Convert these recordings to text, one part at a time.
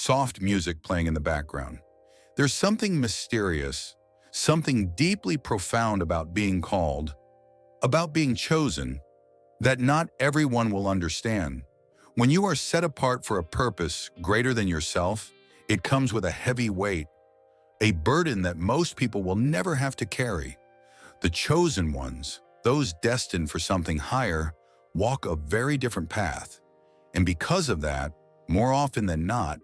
soft music playing in the background. There's something mysterious, something deeply profound about being called, about being chosen, that not everyone will understand. When you are set apart for a purpose greater than yourself, it comes with a heavy weight, a burden that most people will never have to carry. The chosen ones, those destined for something higher, walk a very different path. And because of that, more often than not,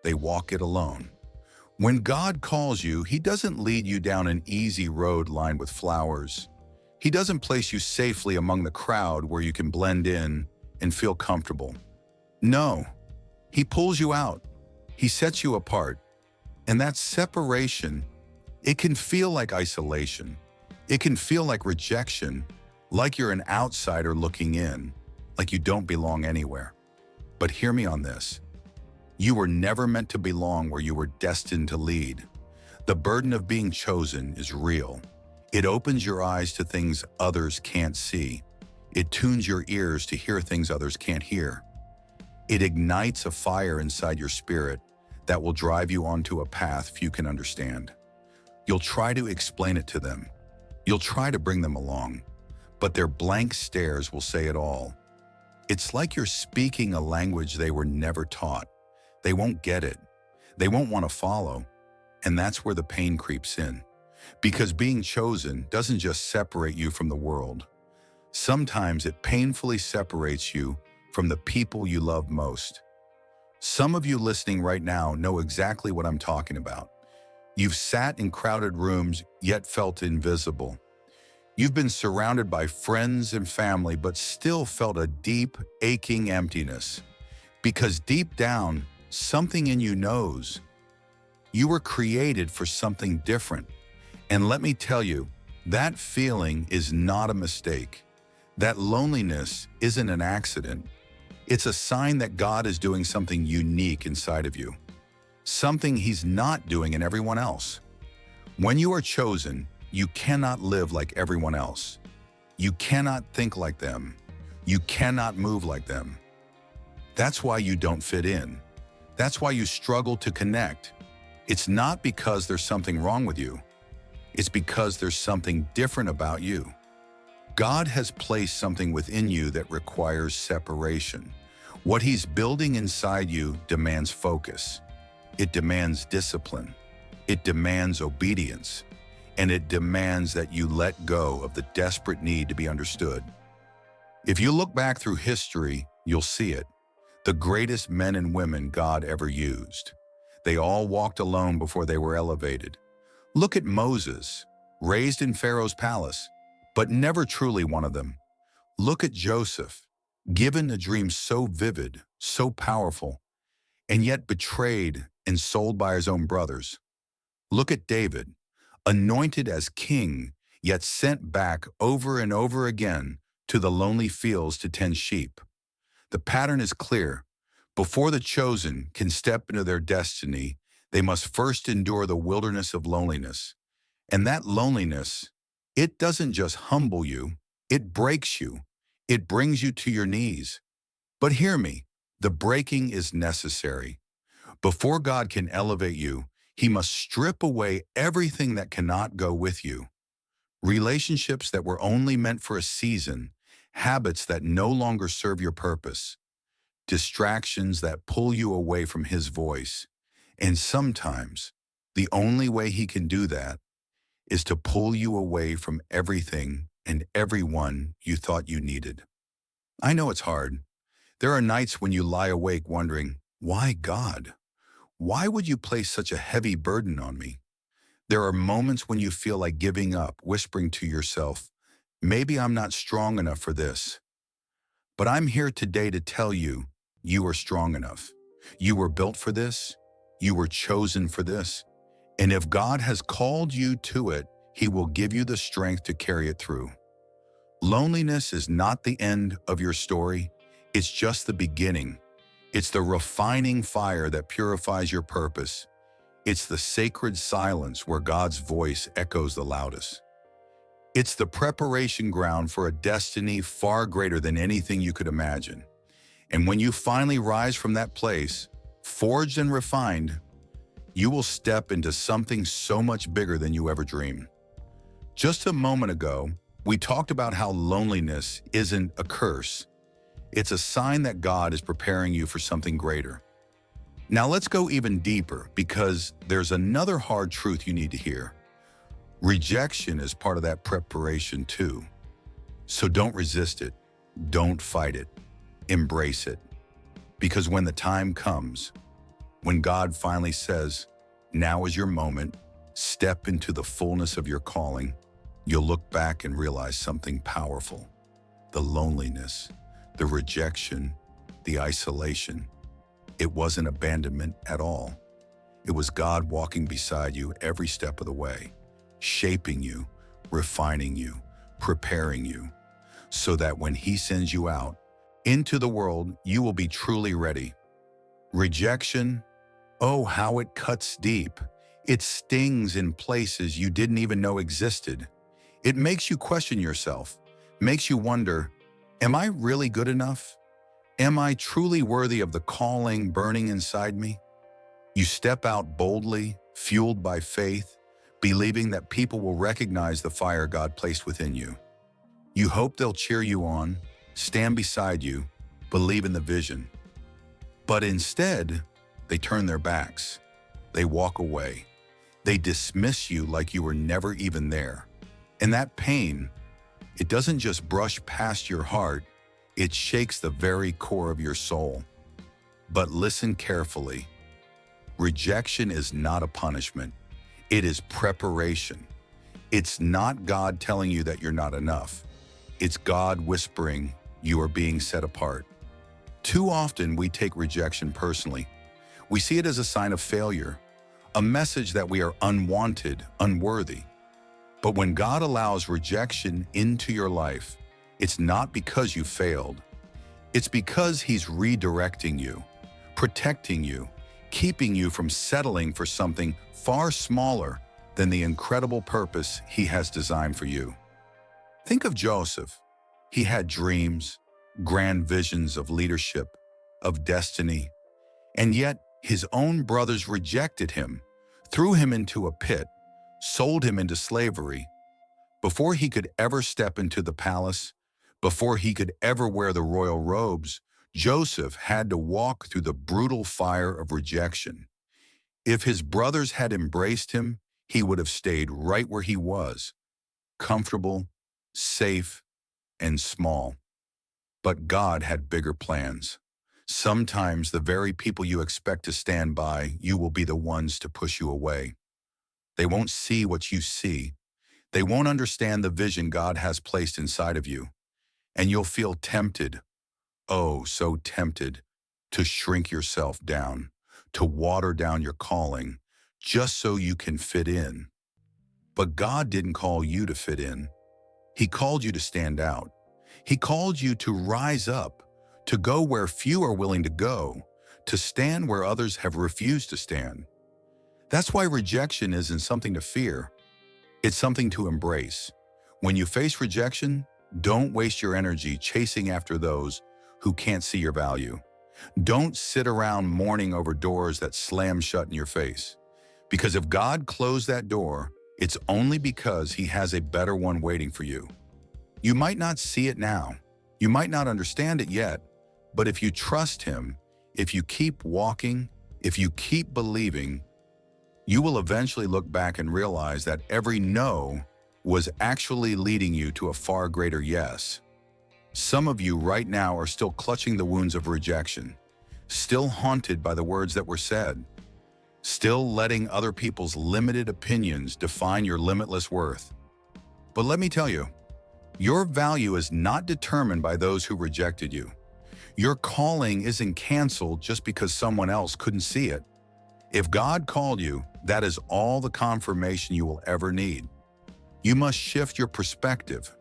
they walk it alone. When God calls you, He doesn't lead you down an easy road lined with flowers. He doesn't place you safely among the crowd where you can blend in and feel comfortable. No, He pulls you out. He sets you apart. And that separation, it can feel like isolation. It can feel like rejection, like you're an outsider looking in, like you don't belong anywhere. But hear me on this. You were never meant to belong where you were destined to lead. The burden of being chosen is real. It opens your eyes to things others can't see. It tunes your ears to hear things others can't hear. It ignites a fire inside your spirit that will drive you onto a path few can understand. You'll try to explain it to them. You'll try to bring them along, but their blank stares will say it all. It's like you're speaking a language they were never taught. They won't get it. They won't want to follow. And that's where the pain creeps in. Because being chosen doesn't just separate you from the world. Sometimes it painfully separates you from the people you love most. Some of you listening right now know exactly what I'm talking about. You've sat in crowded rooms, yet felt invisible. You've been surrounded by friends and family, but still felt a deep, aching emptiness. Because deep down, something in you knows you were created for something different. And let me tell you, that feeling is not a mistake. That loneliness isn't an accident. It's a sign that God is doing something unique inside of you. Something He's not doing in everyone else. When you are chosen, you cannot live like everyone else. You cannot think like them. You cannot move like them. That's why you don't fit in. That's why you struggle to connect. It's not because there's something wrong with you. It's because there's something different about you. God has placed something within you that requires separation. What He's building inside you demands focus. It demands discipline. It demands obedience. And it demands that you let go of the desperate need to be understood. If you look back through history, you'll see it. The greatest men and women God ever used. They all walked alone before they were elevated. Look at Moses, raised in Pharaoh's palace, but never truly one of them. Look at Joseph, given a dream so vivid, so powerful, and yet betrayed and sold by his own brothers. Look at David, anointed as king, yet sent back over and over again to the lonely fields to tend sheep. The pattern is clear. Before the chosen can step into their destiny, they must first endure the wilderness of loneliness. And that loneliness, it doesn't just humble you, it breaks you. It brings you to your knees. But hear me, the breaking is necessary. Before God can elevate you, He must strip away everything that cannot go with you. Relationships that were only meant for a season, habits that no longer serve your purpose, distractions that pull you away from His voice. And sometimes, the only way He can do that is to pull you away from everything and everyone you thought you needed. I know it's hard. There are nights when you lie awake wondering, why God? Why would you place such a heavy burden on me? There are moments when you feel like giving up, whispering to yourself, maybe I'm not strong enough for this. But I'm here today to tell you, you are strong enough. You were built for this. You were chosen for this. And if God has called you to it, He will give you the strength to carry it through. Loneliness is not the end of your story. It's just the beginning. It's the refining fire that purifies your purpose. It's the sacred silence where God's voice echoes the loudest. It's the preparation ground for a destiny far greater than anything you could imagine. And when you finally rise from that place, forged and refined, you will step into something so much bigger than you ever dreamed. Just a moment ago, we talked about how loneliness isn't a curse. It's a sign that God is preparing you for something greater. Now let's go even deeper, because there's another hard truth you need to hear. Rejection is part of that preparation too. So don't resist it. Don't fight it. Embrace it. Because when the time comes, when God finally says, now is your moment, step into the fullness of your calling, you'll look back and realize something powerful. The loneliness, the rejection, the isolation. It wasn't abandonment at all. It was God walking beside you every step of the way, shaping you, refining you, preparing you, so that when He sends you out into the world, you will be truly ready. Rejection, oh, how it cuts deep. It stings in places you didn't even know existed. It makes you question yourself, makes you wonder, am I really good enough? Am I truly worthy of the calling burning inside me? You step out boldly, fueled by faith, believing that people will recognize the fire God placed within you. You hope they'll cheer you on, stand beside you, believe in the vision. But instead, they turn their backs. They walk away. They dismiss you like you were never even there. And that pain, it doesn't just brush past your heart, it shakes the very core of your soul. But listen carefully. Rejection is not a punishment. It is preparation. It's not God telling you that you're not enough. It's God whispering you are being set apart. Too often we take rejection personally. We see it as a sign of failure, a message that we are unwanted, unworthy. But when God allows rejection into your life, it's not because you failed. It's because He's redirecting you, protecting you, keeping you from settling for something far smaller than the incredible purpose He has designed for you. Think of Joseph. He had dreams, grand visions of leadership, of destiny, and yet his own brothers rejected him, threw him into a pit, sold him into slavery. Before he could ever step into the palace, before he could ever wear the royal robes, Joseph had to walk through the brutal fire of rejection. If his brothers had embraced him, he would have stayed right where he was, comfortable, safe, and small. But God had bigger plans. Sometimes the very people you expect to stand by you will be the ones to push you away. They won't see what you see. They won't understand the vision God has placed inside of you. And you'll feel tempted, oh, so tempted, to shrink yourself down, to water down your calling, just so you can fit in. But God didn't call you to fit in. He called you to stand out. He called you to rise up, to go where few are willing to go, to stand where others have refused to stand. That's why rejection isn't something to fear. It's something to embrace. When you face rejection, don't waste your energy chasing after those who can't see your value. Don't sit around mourning over doors that slam shut in your face. Because if God closed that door, it's only because He has a better one waiting for you. You might not see it now. You might not understand it yet. But if you trust Him, if you keep walking, if you keep believing, you will eventually look back and realize that every no was actually leading you to a far greater yes. Some of you right now are still clutching the wounds of rejection, still haunted by the words that were said, still letting other people's limited opinions define your limitless worth. But let me tell you, your value is not determined by those who rejected you. Your calling isn't canceled just because someone else couldn't see it. If God called you, that is all the confirmation you will ever need. You must shift your perspective.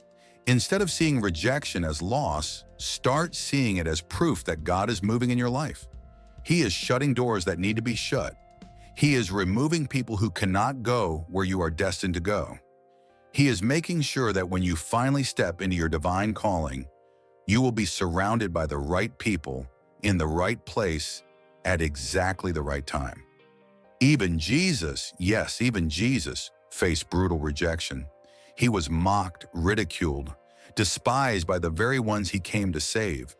Instead of seeing rejection as loss, start seeing it as proof that God is moving in your life. He is shutting doors that need to be shut. He is removing people who cannot go where you are destined to go. He is making sure that when you finally step into your divine calling, you will be surrounded by the right people, in the right place, at exactly the right time. Even Jesus, yes, even Jesus faced brutal rejection. He was mocked, ridiculed, despised by the very ones he came to save.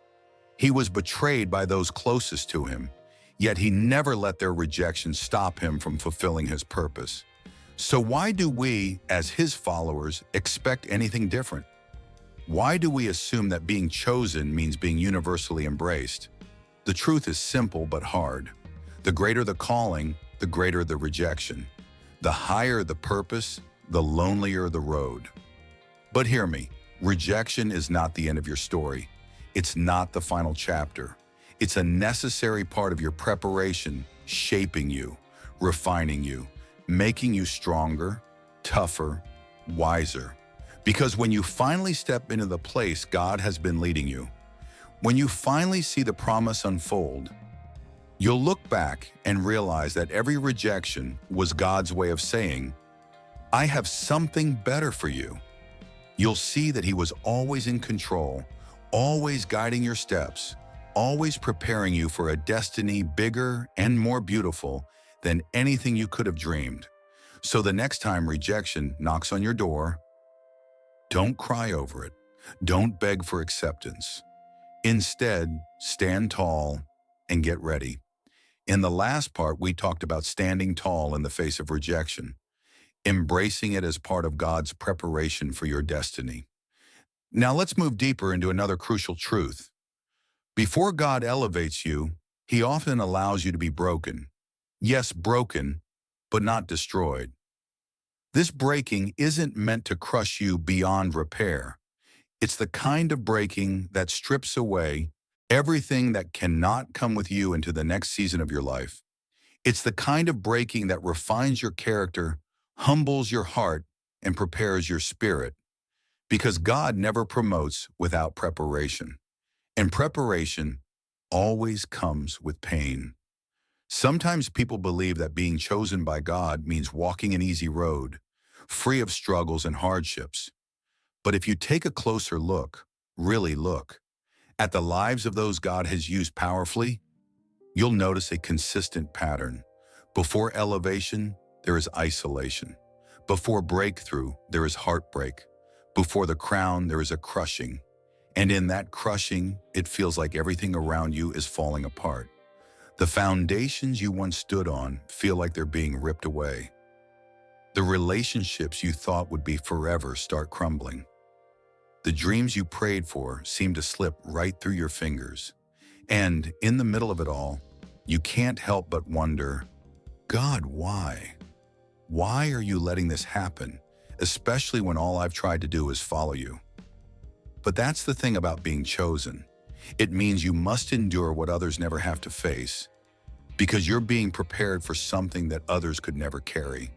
He was betrayed by those closest to him, yet he never let their rejection stop him from fulfilling his purpose. So why do we, as his followers, expect anything different? Why do we assume that being chosen means being universally embraced? The truth is simple but hard. The greater the calling, the greater the rejection. The higher the purpose, the lonelier the road. But hear me, rejection is not the end of your story. It's not the final chapter. It's a necessary part of your preparation, shaping you, refining you, making you stronger, tougher, wiser. Because when you finally step into the place God has been leading you, when you finally see the promise unfold, you'll look back and realize that every rejection was God's way of saying, I have something better for you. You'll see that He was always in control, always guiding your steps, always preparing you for a destiny bigger and more beautiful than anything you could have dreamed. So the next time rejection knocks on your door, don't cry over it. Don't beg for acceptance. Instead, stand tall and get ready. In the last part, we talked about standing tall in the face of rejection, embracing it as part of God's preparation for your destiny. Now let's move deeper into another crucial truth. Before God elevates you, He often allows you to be broken. Yes, broken, but not destroyed. This breaking isn't meant to crush you beyond repair. It's the kind of breaking that strips away everything that cannot come with you into the next season of your life. It's the kind of breaking that refines your character, humbles your heart, and prepares your spirit. Because God never promotes without preparation. And preparation always comes with pain. Sometimes people believe that being chosen by God means walking an easy road, free of struggles and hardships. But if you take a closer look, really look, at the lives of those God has used powerfully, you'll notice a consistent pattern. Before elevation, there is isolation. Before breakthrough, there is heartbreak. Before the crown, there is a crushing. And in that crushing, it feels like everything around you is falling apart. The foundations you once stood on feel like they're being ripped away. The relationships you thought would be forever start crumbling. The dreams you prayed for seem to slip right through your fingers. And in the middle of it all, you can't help but wonder, God, why? Why are you letting this happen, especially when all I've tried to do is follow you? But that's the thing about being chosen. It means you must endure what others never have to face, because you're being prepared for something that others could never carry.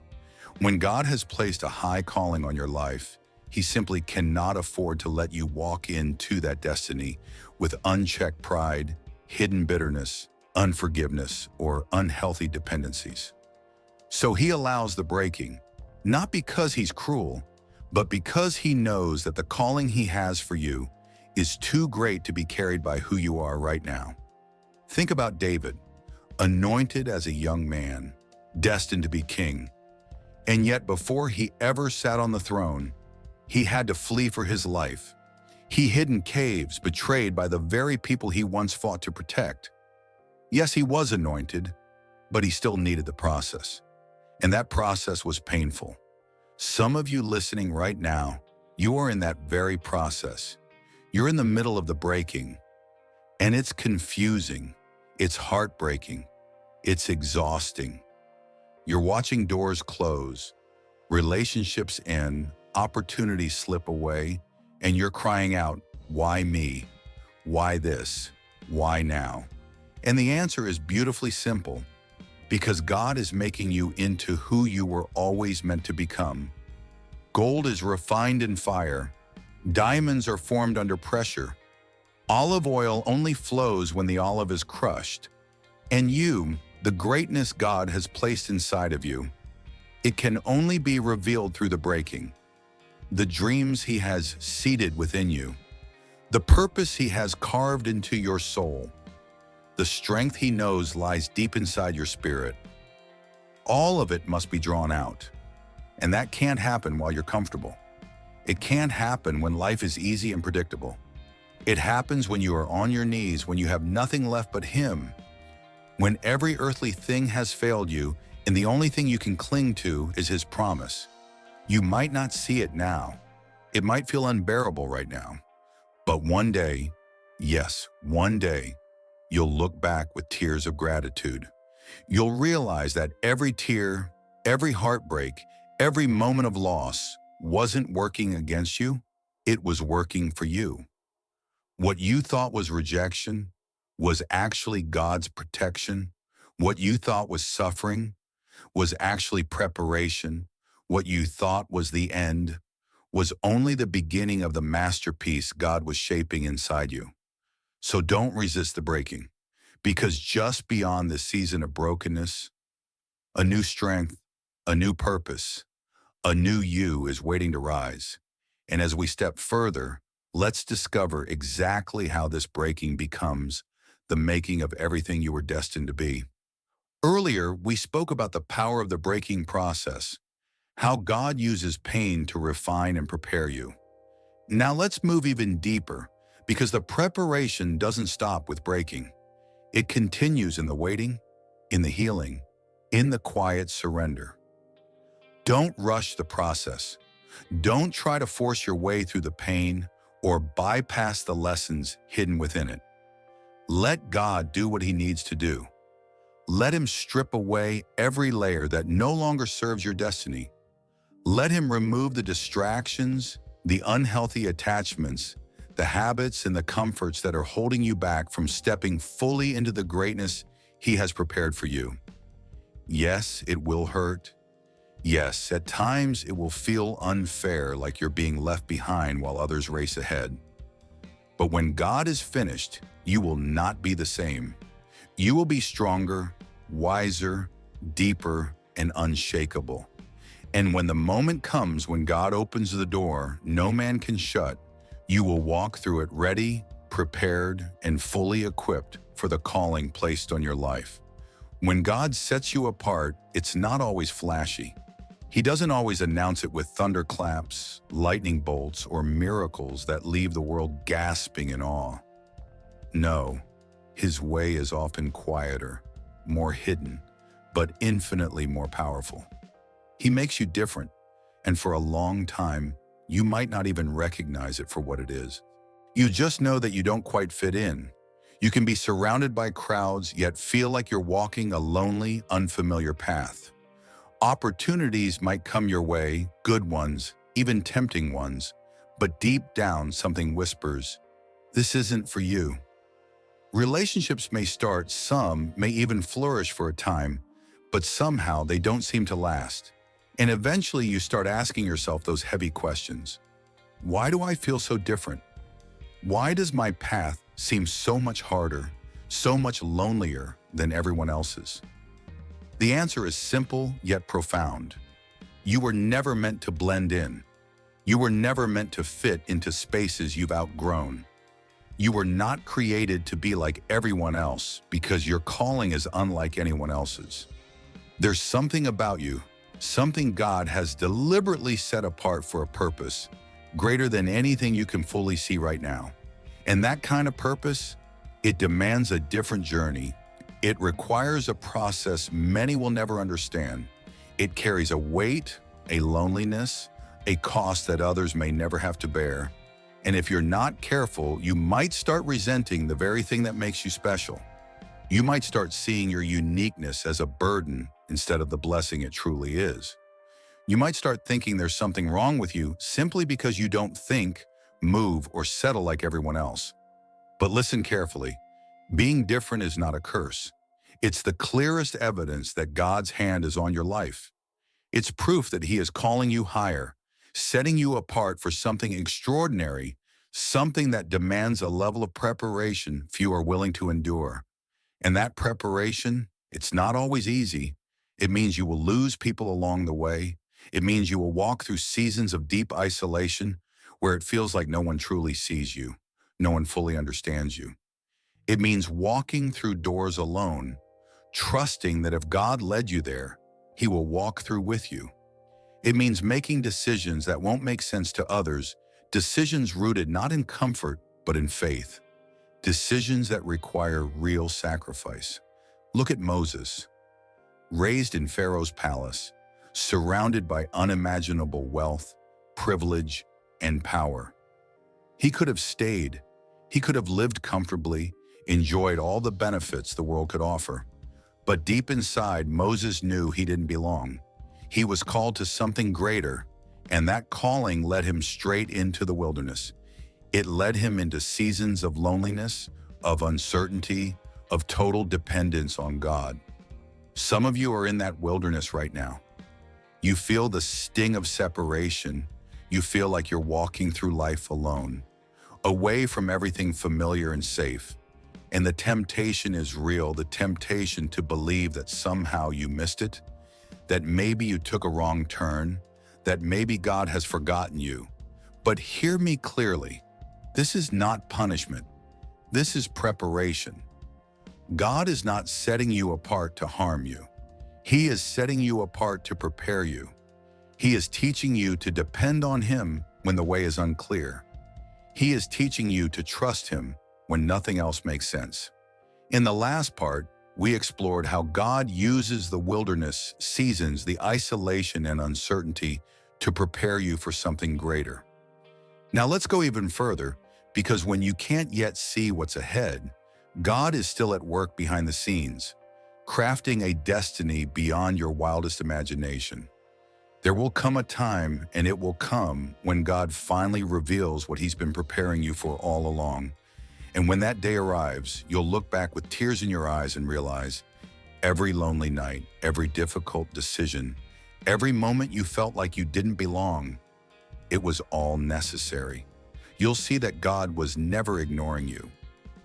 When God has placed a high calling on your life, He simply cannot afford to let you walk into that destiny with unchecked pride, hidden bitterness, unforgiveness, or unhealthy dependencies. So He allows the breaking, not because He's cruel, but because He knows that the calling He has for you is too great to be carried by who you are right now. Think about David, anointed as a young man, destined to be king. And yet before he ever sat on the throne, he had to flee for his life. He hid in caves, betrayed by the very people he once fought to protect. Yes, he was anointed, but he still needed the process. And that process was painful. Some of you listening right now, you are in that very process. You're in the middle of the breaking, and it's confusing, it's heartbreaking, it's exhausting. You're watching doors close, relationships end, opportunities slip away, and you're crying out, why me? Why this? Why now? And the answer is beautifully simple, because God is making you into who you were always meant to become. Gold is refined in fire. Diamonds are formed under pressure. Olive oil only flows when the olive is crushed. And you, the greatness God has placed inside of you, it can only be revealed through the breaking. The dreams He has seeded within you, the purpose He has carved into your soul. The strength he knows lies deep inside your spirit. All of it must be drawn out. And that can't happen while you're comfortable. It can't happen when life is easy and predictable. It happens when you are on your knees, when you have nothing left but him, when every earthly thing has failed you, and the only thing you can cling to is his promise. You might not see it now. It might feel unbearable right now. But one day, yes, one day, you'll look back with tears of gratitude. You'll realize that every tear, every heartbreak, every moment of loss wasn't working against you. It was working for you. What you thought was rejection was actually God's protection. What you thought was suffering was actually preparation. What you thought was the end was only the beginning of the masterpiece God was shaping inside you. So don't resist the breaking, because just beyond this season of brokenness, a new strength, a new purpose, a new you is waiting to rise. And as we step further, let's discover exactly how this breaking becomes the making of everything you were destined to be. Earlier, we spoke about the power of the breaking process, how God uses pain to refine and prepare you. Now let's move even deeper, because the preparation doesn't stop with breaking. It continues in the waiting, in the healing, in the quiet surrender. Don't rush the process. Don't try to force your way through the pain or bypass the lessons hidden within it. Let God do what he needs to do. Let him strip away every layer that no longer serves your destiny. Let him remove the distractions, the unhealthy attachments, the habits and the comforts that are holding you back from stepping fully into the greatness he has prepared for you. Yes, it will hurt. Yes, at times it will feel unfair, like you're being left behind while others race ahead. But when God is finished, you will not be the same. You will be stronger, wiser, deeper, and unshakable. And when the moment comes when God opens the door no man can shut, you will walk through it ready, prepared, and fully equipped for the calling placed on your life. When God sets you apart, it's not always flashy. He doesn't always announce it with thunderclaps, lightning bolts, or miracles that leave the world gasping in awe. No, his way is often quieter, more hidden, but infinitely more powerful. He makes you different, and for a long time, you might not even recognize it for what it is. You just know that you don't quite fit in. You can be surrounded by crowds, yet feel like you're walking a lonely, unfamiliar path. Opportunities might come your way, good ones, even tempting ones, but deep down something whispers, this isn't for you. Relationships may start, some may even flourish for a time, but somehow they don't seem to last. And eventually you start asking yourself those heavy questions. Why do I feel so different? Why does my path seem so much harder, so much lonelier than everyone else's? The answer is simple yet profound. You were never meant to blend in. You were never meant to fit into spaces you've outgrown. You were not created to be like everyone else because your calling is unlike anyone else's. There's something about you, something God has deliberately set apart for a purpose greater than anything you can fully see right now. And that kind of purpose, it demands a different journey. It requires a process many will never understand. It carries a weight, a loneliness, a cost that others may never have to bear. And if you're not careful, you might start resenting the very thing that makes you special. You might start seeing your uniqueness as a burden instead of the blessing it truly is. You might start thinking there's something wrong with you simply because you don't think, move, or settle like everyone else. But listen carefully. Being different is not a curse. It's the clearest evidence that God's hand is on your life. It's proof that he is calling you higher, setting you apart for something extraordinary, something that demands a level of preparation few are willing to endure. And that preparation, it's not always easy. It means you will lose people along the way. It means you will walk through seasons of deep isolation where it feels like no one truly sees you, no one fully understands you. It means walking through doors alone, trusting that if God led you there, He will walk through with you. It means making decisions that won't make sense to others, decisions rooted not in comfort, but in faith. Decisions that require real sacrifice. Look at Moses, raised in Pharaoh's palace, surrounded by unimaginable wealth, privilege, and power. He could have stayed. He could have lived comfortably, enjoyed all the benefits the world could offer. But deep inside, Moses knew he didn't belong. He was called to something greater, and that calling led him straight into the wilderness. It led him into seasons of loneliness, of uncertainty, of total dependence on God. Some of you are in that wilderness right now. You feel the sting of separation. You feel like you're walking through life alone, away from everything familiar and safe. And the temptation is real, the temptation to believe that somehow you missed it, that maybe you took a wrong turn, that maybe God has forgotten you. But hear me clearly. This is not punishment. This is preparation. God is not setting you apart to harm you. He is setting you apart to prepare you. He is teaching you to depend on Him when the way is unclear. He is teaching you to trust Him when nothing else makes sense. In the last part, we explored how God uses the wilderness seasons, the isolation and uncertainty to prepare you for something greater. Now let's go even further, because when you can't yet see what's ahead, God is still at work behind the scenes, crafting a destiny beyond your wildest imagination. There will come a time, and it will come, when God finally reveals what He's been preparing you for all along. And when that day arrives, you'll look back with tears in your eyes and realize every lonely night, every difficult decision, every moment you felt like you didn't belong, it was all necessary. You'll see that God was never ignoring you.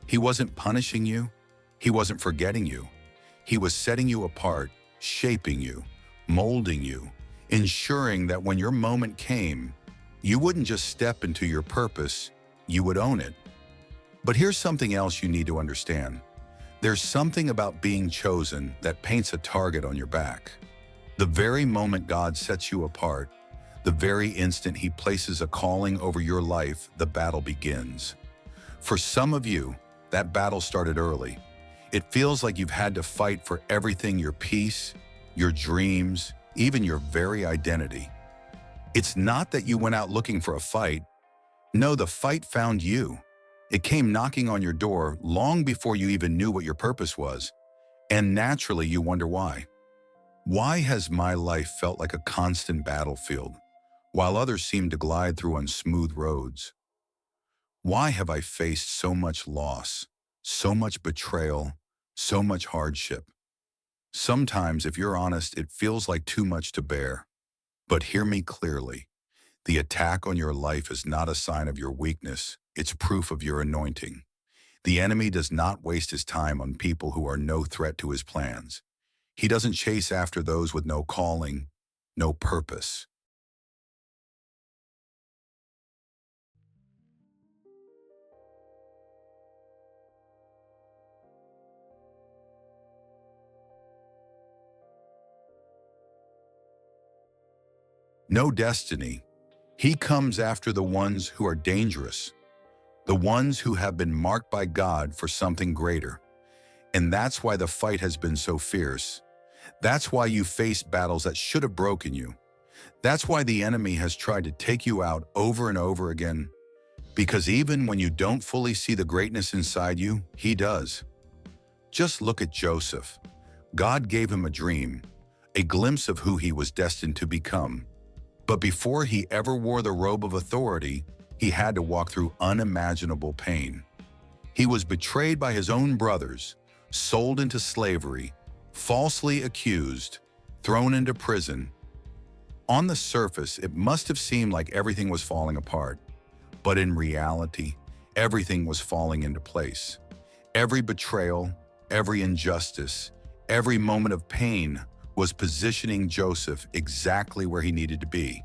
He wasn't punishing you. He wasn't forgetting you. He was setting you apart, shaping you, molding you, ensuring that when your moment came, you wouldn't just step into your purpose, you would own it. But here's something else you need to understand. There's something about being chosen that paints a target on your back. The very moment God sets you apart, the very instant He places a calling over your life, the battle begins. For some of you, that battle started early. It feels like you've had to fight for everything, your peace, your dreams, even your very identity. It's not that you went out looking for a fight. No, the fight found you. It came knocking on your door long before you even knew what your purpose was. And naturally, you wonder why. Why has my life felt like a constant battlefield, while others seem to glide through on smooth roads? Why have I faced so much loss, so much betrayal, so much hardship? Sometimes, if you're honest, it feels like too much to bear. But hear me clearly. The attack on your life is not a sign of your weakness. It's proof of your anointing. The enemy does not waste his time on people who are no threat to his plans. He doesn't chase after those with no calling, no purpose. No destiny. He comes after the ones who are dangerous, the ones who have been marked by God for something greater. And that's why the fight has been so fierce. That's why you faced battles that should have broken you. That's why the enemy has tried to take you out over and over again. Because even when you don't fully see the greatness inside you, He does. Just look at Joseph. God gave him a dream, a glimpse of who he was destined to become. But before he ever wore the robe of authority, he had to walk through unimaginable pain. He was betrayed by his own brothers, sold into slavery, falsely accused, thrown into prison. On the surface, it must have seemed like everything was falling apart. But in reality, everything was falling into place. Every betrayal, every injustice, every moment of pain was positioning Joseph exactly where he needed to be,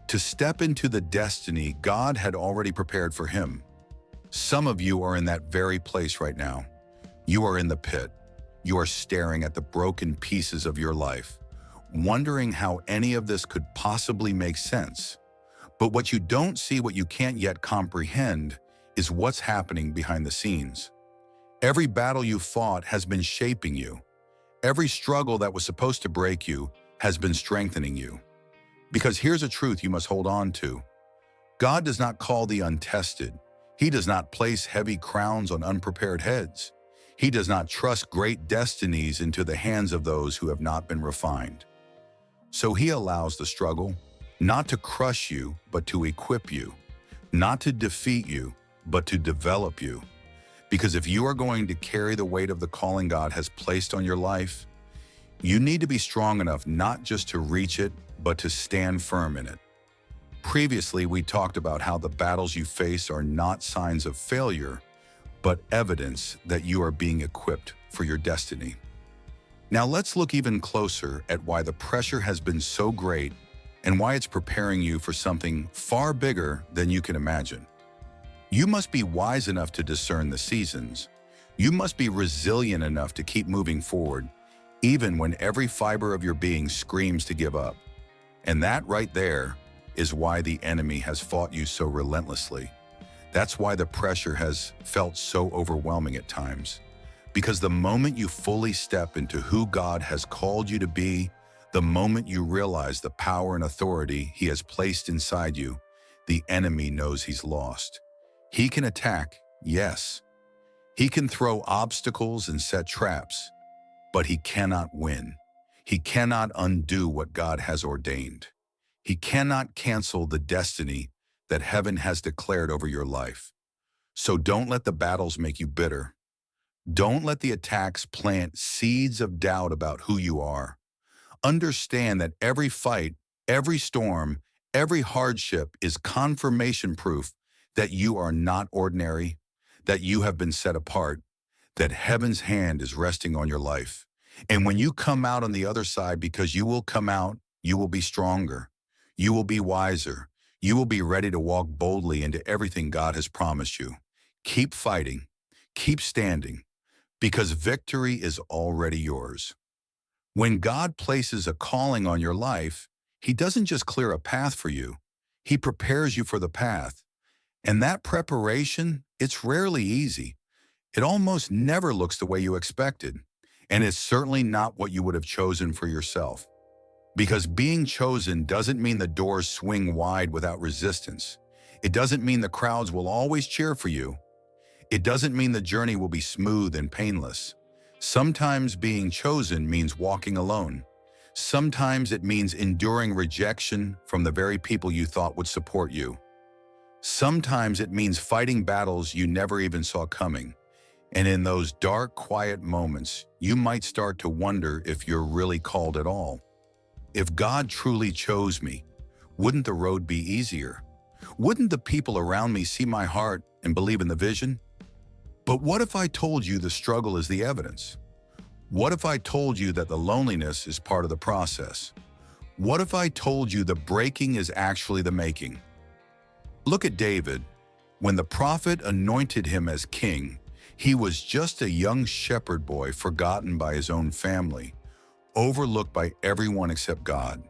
to step into the destiny God had already prepared for him. Some of you are in that very place right now. You are in the pit. You are staring at the broken pieces of your life, wondering how any of this could possibly make sense. But what you don't see, what you can't yet comprehend, is what's happening behind the scenes. Every battle you fought has been shaping you. Every struggle that was supposed to break you has been strengthening you. Because here's a truth you must hold on to. God does not call the untested. He does not place heavy crowns on unprepared heads. He does not trust great destinies into the hands of those who have not been refined. So he allows the struggle, not to crush you, but to equip you, not to defeat you, but to develop you. Because if you are going to carry the weight of the calling God has placed on your life, you need to be strong enough not just to reach it, but to stand firm in it. Previously, we talked about how the battles you face are not signs of failure, but evidence that you are being equipped for your destiny. Now let's look even closer at why the pressure has been so great and why it's preparing you for something far bigger than you can imagine. You must be wise enough to discern the seasons. You must be resilient enough to keep moving forward, even when every fiber of your being screams to give up. And that right there is why the enemy has fought you so relentlessly. That's why the pressure has felt so overwhelming at times. Because the moment you fully step into who God has called you to be, the moment you realize the power and authority He has placed inside you, the enemy knows he's lost. He can attack, yes. He can throw obstacles and set traps, but he cannot win. He cannot undo what God has ordained. He cannot cancel the destiny that heaven has declared over your life. So don't let the battles make you bitter. Don't let the attacks plant seeds of doubt about who you are. Understand that every fight, every storm, every hardship is confirmation proof that you are not ordinary, that you have been set apart, that heaven's hand is resting on your life. And when you come out on the other side, because you will come out, you will be stronger. You will be wiser. You will be ready to walk boldly into everything God has promised you. Keep fighting. Keep standing. Because victory is already yours. When God places a calling on your life, He doesn't just clear a path for you. He prepares you for the path. And that preparation, it's rarely easy. It almost never looks the way you expected. And it's certainly not what you would have chosen for yourself. Because being chosen doesn't mean the doors swing wide without resistance. It doesn't mean the crowds will always cheer for you. It doesn't mean the journey will be smooth and painless. Sometimes being chosen means walking alone. Sometimes it means enduring rejection from the very people you thought would support you. Sometimes it means fighting battles you never even saw coming. And in those dark, quiet moments, you might start to wonder if you're really called at all. If God truly chose me, wouldn't the road be easier? Wouldn't the people around me see my heart and believe in the vision? But what if I told you the struggle is the evidence? What if I told you that the loneliness is part of the process? What if I told you the breaking is actually the making? Look at David. When the prophet anointed him as king, he was just a young shepherd boy forgotten by his own family, overlooked by everyone except God.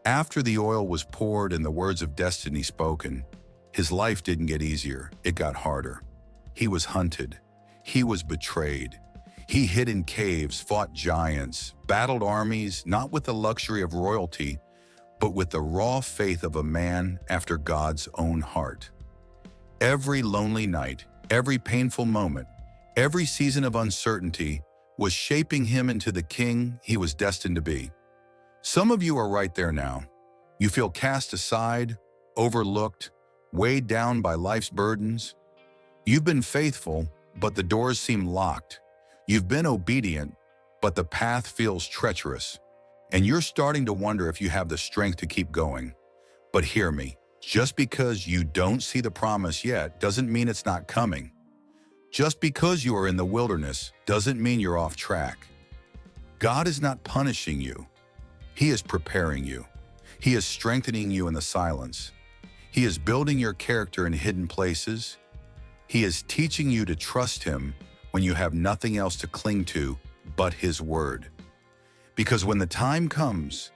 After the oil was poured and the words of destiny spoken, his life didn't get easier, it got harder. He was hunted. He was betrayed. He hid in caves, fought giants, battled armies, not with the luxury of royalty, but with the raw faith of a man after God's own heart. Every lonely night, every painful moment, every season of uncertainty was shaping him into the king he was destined to be. Some of you are right there now. You feel cast aside, overlooked, weighed down by life's burdens. You've been faithful, but the doors seem locked. You've been obedient, but the path feels treacherous. And you're starting to wonder if you have the strength to keep going. But hear me, just because you don't see the promise yet doesn't mean it's not coming. Just because you are in the wilderness doesn't mean you're off track. God is not punishing you. He is preparing you. He is strengthening you in the silence. He is building your character in hidden places. He is teaching you to trust Him when you have nothing else to cling to but His word. Because when the time comes,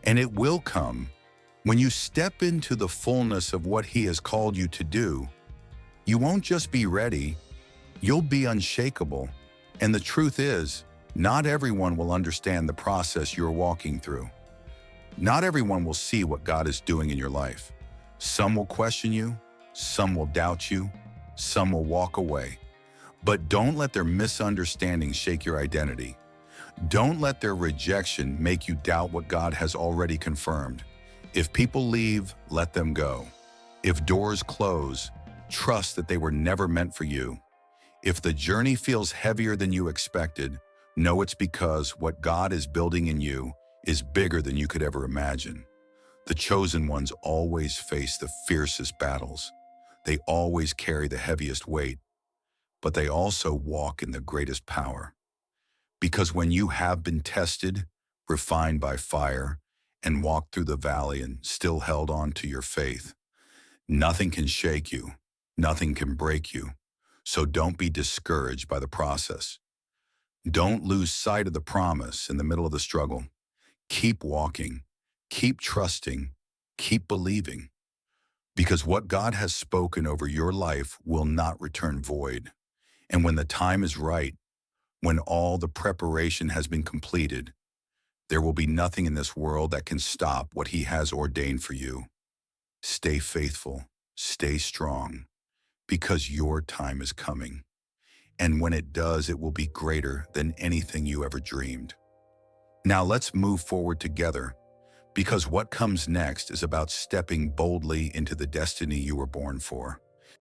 and it will come, when you step into the fullness of what He has called you to do, you won't just be ready, you'll be unshakable. And the truth is, not everyone will understand the process you're walking through. Not everyone will see what God is doing in your life. Some will question you, some will doubt you, some will walk away. But don't let their misunderstanding shake your identity. Don't let their rejection make you doubt what God has already confirmed. If people leave, let them go. If doors close, trust that they were never meant for you. If the journey feels heavier than you expected, know it's because what God is building in you is bigger than you could ever imagine. The chosen ones always face the fiercest battles. They always carry the heaviest weight, but they also walk in the greatest power. Because when you have been tested, refined by fire, and walked through the valley and still held on to your faith, nothing can shake you, nothing can break you. So don't be discouraged by the process. Don't lose sight of the promise in the middle of the struggle. Keep walking, keep trusting, keep believing. Because what God has spoken over your life will not return void. And when the time is right, when all the preparation has been completed, there will be nothing in this world that can stop what He has ordained for you. Stay faithful, stay strong, because your time is coming. And when it does, it will be greater than anything you ever dreamed. Now let's move forward together, because what comes next is about stepping boldly into the destiny you were born for.